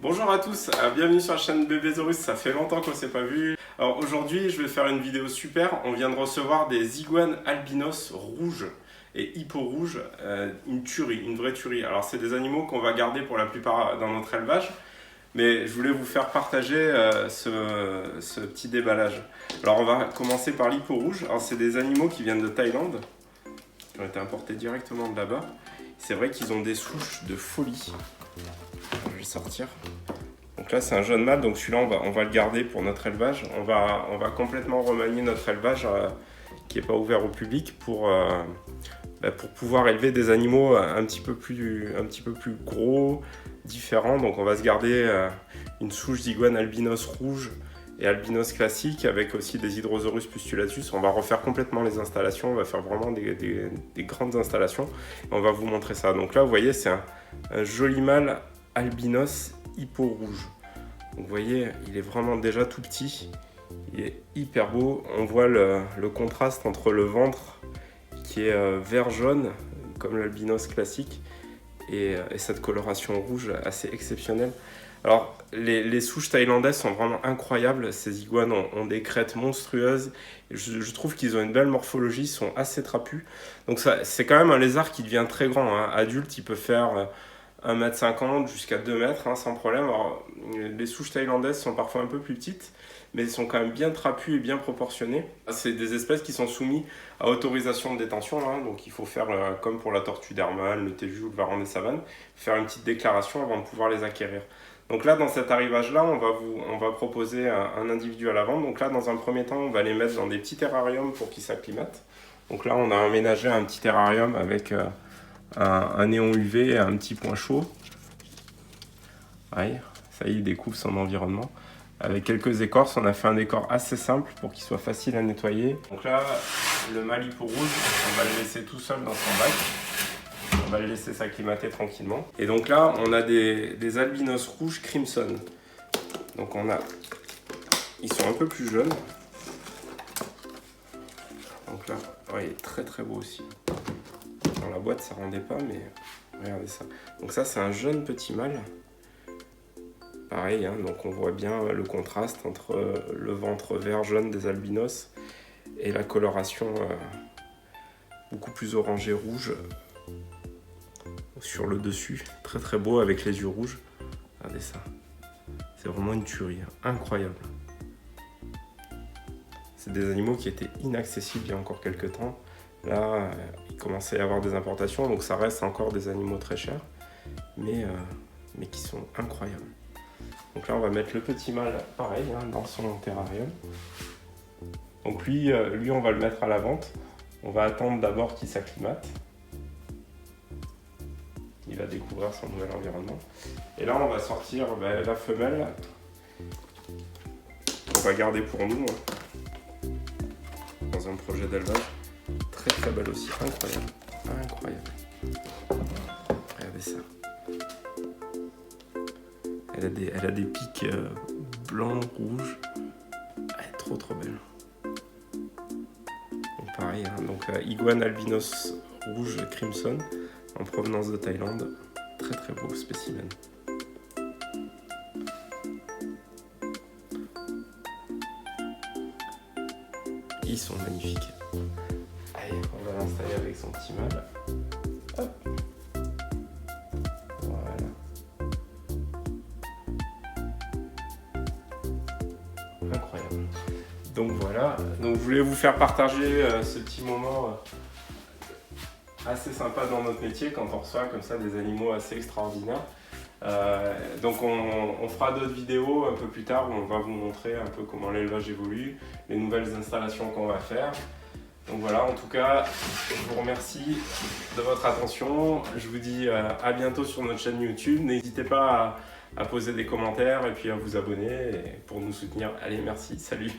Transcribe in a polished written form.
Bonjour à tous, bienvenue sur la chaîne Bébésaurus, ça fait longtemps qu'on s'est pas vu. Alors aujourd'hui je vais faire une vidéo super, on vient de recevoir des iguanes albinos rouges et hippo rouges, une tuerie, une vraie tuerie. Alors c'est des animaux qu'on va garder pour la plupart dans notre élevage, mais je voulais vous faire partager ce petit déballage. Alors on va commencer par l'hippo rouge, alors c'est des animaux qui viennent de Thaïlande, qui ont été importés directement de là-bas. C'est vrai qu'ils ont des souches de folie. Je vais sortir. Donc là c'est un jeune mâle, donc celui-là on va le garder pour notre élevage. On va complètement remanier notre élevage qui n'est pas ouvert au public pour pouvoir élever des animaux un petit peu plus gros, différents. Donc on va se garder une souche d'iguane albinos rouge et albinos classique avec aussi des Hydrosaurus pustulatus. On va refaire complètement les installations, on va faire vraiment des grandes installations. On va vous montrer ça. Donc là vous voyez c'est un joli mâle albinos hippo rouge. Donc vous voyez, il est vraiment déjà tout petit, il est hyper beau. On voit le contraste entre le ventre qui est vert jaune comme l'albinos classique et cette coloration rouge assez exceptionnelle. Alors les souches thaïlandaises sont vraiment incroyables, ces iguanes ont des crêtes monstrueuses. Je trouve qu'ils ont une belle morphologie, ils sont assez trapus. Donc c'est quand même un lézard qui devient très grand, hein. Adulte, il peut faire 1,50 m jusqu'à 2 mètres, hein, sans problème. Alors, les souches thaïlandaises sont parfois un peu plus petites, mais elles sont quand même bien trapues et bien proportionnées. C'est des espèces qui sont soumises à autorisation de détention, hein, donc il faut faire comme pour la tortue d'Hermann, le téju ou le varan des savanes, faire une petite déclaration avant de pouvoir les acquérir. Donc là, dans cet arrivage-là, on va proposer un individu à la vente. Donc là, dans un premier temps, on va les mettre dans des petits terrariums pour qu'ils s'acclimatent. Donc là, on a aménagé un petit terrarium avec un néon UV et un petit point chaud. Ouais, ça y est, il découvre son environnement. Avec quelques écorces, on a fait un décor assez simple pour qu'il soit facile à nettoyer. Donc là, le mâle hippo rouge, on va le laisser tout seul dans son bac. On va le laisser s'acclimater tranquillement. Et donc là, on a des albinos rouges crimson. Donc ils sont un peu plus jeunes. Donc là, ouais, il est très très beau aussi. Dans la boîte ça rendait pas, mais regardez ça. Donc ça c'est un jeune petit mâle. Pareil, hein, donc on voit bien le contraste entre le ventre vert jaune des albinos et la coloration beaucoup plus orangé rouge sur le dessus. Très très beau avec les yeux rouges. Regardez ça. C'est vraiment une tuerie, hein, incroyable. C'est des animaux qui étaient inaccessibles il y a encore quelques temps. Là, il commençait à y avoir des importations, donc ça reste encore des animaux très chers, mais qui sont incroyables. Donc là, on va mettre le petit mâle, pareil, hein, dans son terrarium. Donc lui, on va le mettre à la vente. On va attendre d'abord qu'il s'acclimate. Il va découvrir son nouvel environnement. Et là, on va sortir la femelle. On va garder pour nous, hein, dans un projet d'élevage. Très très belle aussi, incroyable. Regardez ça. Elle a des pics blancs, rouges. Elle est trop belle. Donc pareil, hein, donc iguane albinos rouge crimson en provenance de Thaïlande. Très très beau spécimen. Ils sont magnifiques. Allez, on va l'installer avec son petit mâle. Hop. Voilà. Incroyable. Donc voilà. Donc je voulais vous faire partager ce petit moment assez sympa dans notre métier quand on reçoit comme ça des animaux assez extraordinaires. Donc on fera d'autres vidéos un peu plus tard où on va vous montrer un peu comment l'élevage évolue, les nouvelles installations qu'on va faire. Donc voilà, en tout cas, je vous remercie de votre attention. Je vous dis à bientôt sur notre chaîne YouTube. N'hésitez pas à poser des commentaires et puis à vous abonner pour nous soutenir. Allez, merci, salut!